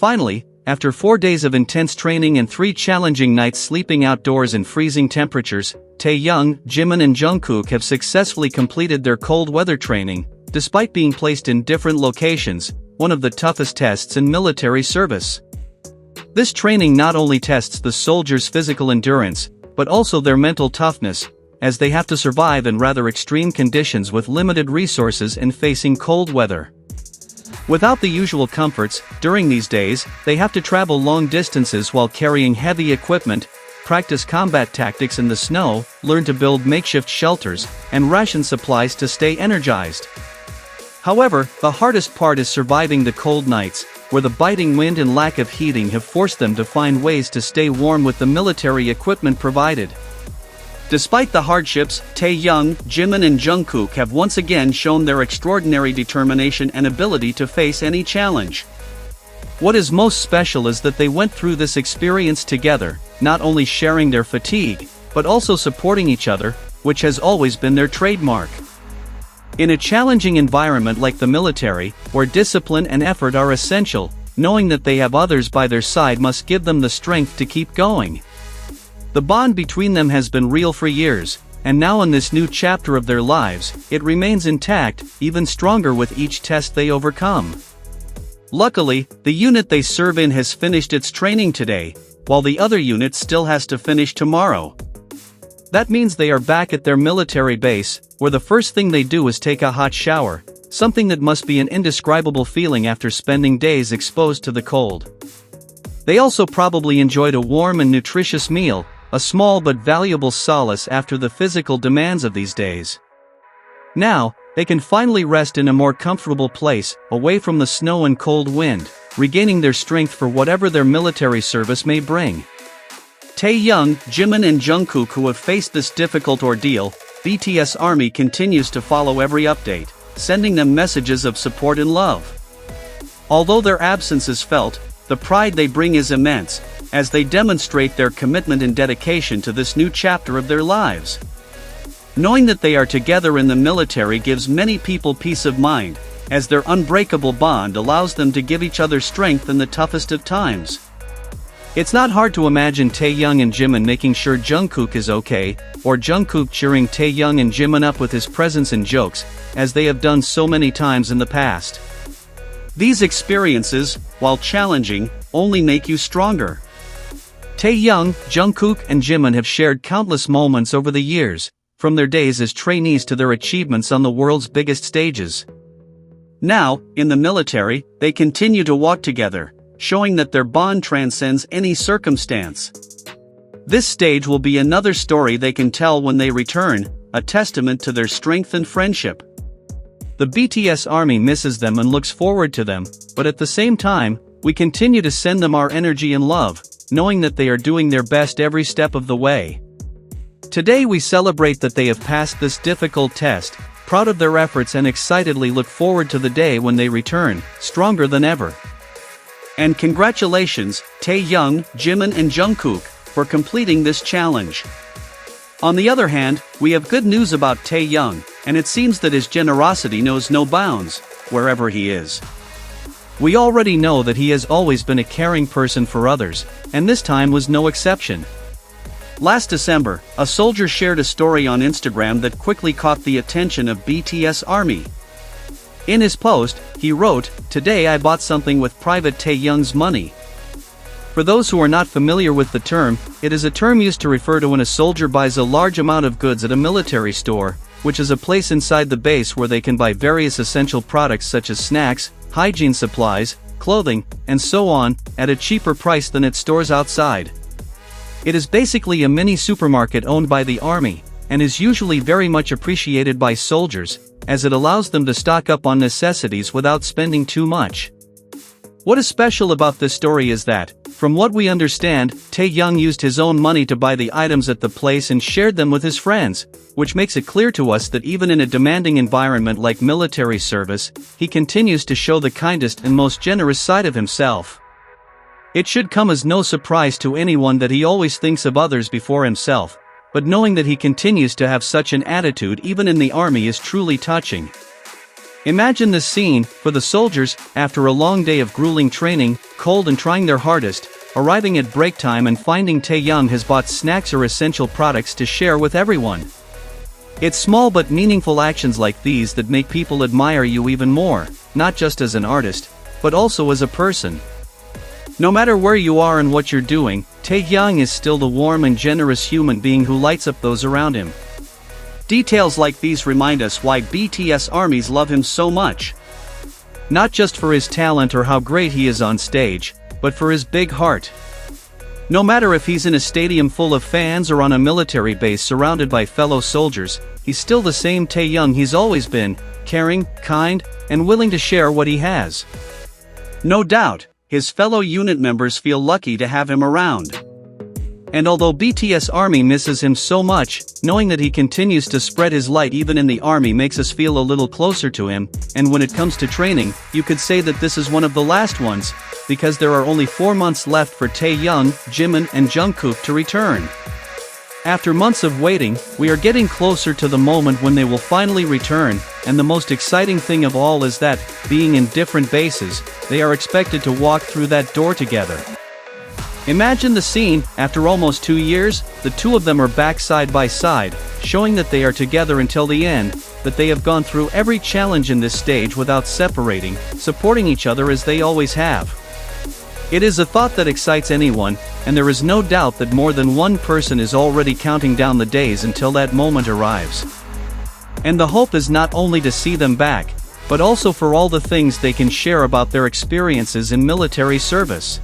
Finally, after 4 days of intense training and 3 challenging nights sleeping outdoors in freezing temperatures, Taehyung, Jimin and Jungkook have successfully completed their cold weather training, despite being placed in different locations, one of the toughest tests in military service. This training not only tests the soldiers' physical endurance, but also their mental toughness, as they have to survive in rather extreme conditions with limited resources and facing cold weather. Without the usual comforts, during these days, they have to travel long distances while carrying heavy equipment, practice combat tactics in the snow, learn to build makeshift shelters, and ration supplies to stay energized. However, the hardest part is surviving the cold nights, where the biting wind and lack of heating have forced them to find ways to stay warm with the military equipment provided. Despite the hardships, Taehyung, Jimin and Jungkook have once again shown their extraordinary determination and ability to face any challenge. What is most special is that they went through this experience together, not only sharing their fatigue, but also supporting each other, which has always been their trademark. In a challenging environment like the military, where discipline and effort are essential, knowing that they have others by their side must give them the strength to keep going. The bond between them has been real for years, and now in this new chapter of their lives, it remains intact, even stronger with each test they overcome. Luckily, the unit they serve in has finished its training today, while the other unit still has to finish tomorrow. That means they are back at their military base, where the first thing they do is take a hot shower, something that must be an indescribable feeling after spending days exposed to the cold. They also probably enjoyed a warm and nutritious meal, a small but valuable solace after the physical demands of these days. Now, they can finally rest in a more comfortable place, away from the snow and cold wind, regaining their strength for whatever their military service may bring. Taehyung, Jimin and Jungkook, who have faced this difficult ordeal, BTS Army continues to follow every update, sending them messages of support and love. Although their absence is felt, the pride they bring is immense, as they demonstrate their commitment and dedication to this new chapter of their lives. Knowing that they are together in the military gives many people peace of mind, as their unbreakable bond allows them to give each other strength in the toughest of times. It's not hard to imagine Taehyung and Jimin making sure Jungkook is okay, or Jungkook cheering Taehyung and Jimin up with his presence and jokes, as they have done so many times in the past. These experiences, while challenging, only make you stronger. Taehyung, Jungkook and Jimin have shared countless moments over the years, from their days as trainees to their achievements on the world's biggest stages. Now, in the military, they continue to walk together, showing that their bond transcends any circumstance. This stage will be another story they can tell when they return, a testament to their strength and friendship. The BTS Army misses them and looks forward to them, but at the same time, we continue to send them our energy and love, knowing that they are doing their best every step of the way. Today we celebrate that they have passed this difficult test, proud of their efforts and excitedly look forward to the day when they return, stronger than ever. And congratulations, Taehyung, Jimin and Jungkook, for completing this challenge. On the other hand, we have good news about Taehyung, and it seems that his generosity knows no bounds, wherever he is. We already know that he has always been a caring person for others, and this time was no exception. Last December, a soldier shared a story on Instagram that quickly caught the attention of BTS Army. In his post, he wrote, "Today I bought something with Private Taehyung's money." For those who are not familiar with the term, it is a term used to refer to when a soldier buys a large amount of goods at a military store, which is a place inside the base where they can buy various essential products such as snacks, hygiene supplies, clothing, and so on, at a cheaper price than at stores outside. It is basically a mini supermarket owned by the army, and is usually very much appreciated by soldiers, as it allows them to stock up on necessities without spending too much. What is special about this story is that, from what we understand, Taehyung used his own money to buy the items at the place and shared them with his friends, which makes it clear to us that even in a demanding environment like military service, he continues to show the kindest and most generous side of himself. It should come as no surprise to anyone that he always thinks of others before himself, but knowing that he continues to have such an attitude even in the army is truly touching. Imagine this scene, for the soldiers, after a long day of grueling training, cold and trying their hardest, arriving at break time and finding Taeyang has bought snacks or essential products to share with everyone. It's small but meaningful actions like these that make people admire you even more, not just as an artist, but also as a person. No matter where you are and what you're doing, Taeyang is still the warm and generous human being who lights up those around him. Details like these remind us why BTS ARMYs love him so much. Not just for his talent or how great he is on stage, but for his big heart. No matter if he's in a stadium full of fans or on a military base surrounded by fellow soldiers, he's still the same Taeyang he's always been, caring, kind, and willing to share what he has. No doubt, his fellow unit members feel lucky to have him around. And although BTS ARMY misses him so much, knowing that he continues to spread his light even in the army makes us feel a little closer to him, and when it comes to training, you could say that this is one of the last ones, because there are only 4 months left for Taeyoung, Jimin and Jungkook to return. After months of waiting, we are getting closer to the moment when they will finally return, and the most exciting thing of all is that, being in different bases, they are expected to walk through that door together. Imagine the scene, after almost 2 years, the two of them are back side by side, showing that they are together until the end, that they have gone through every challenge in this stage without separating, supporting each other as they always have. It is a thought that excites anyone, and there is no doubt that more than one person is already counting down the days until that moment arrives. And the hope is not only to see them back, but also for all the things they can share about their experiences in military service.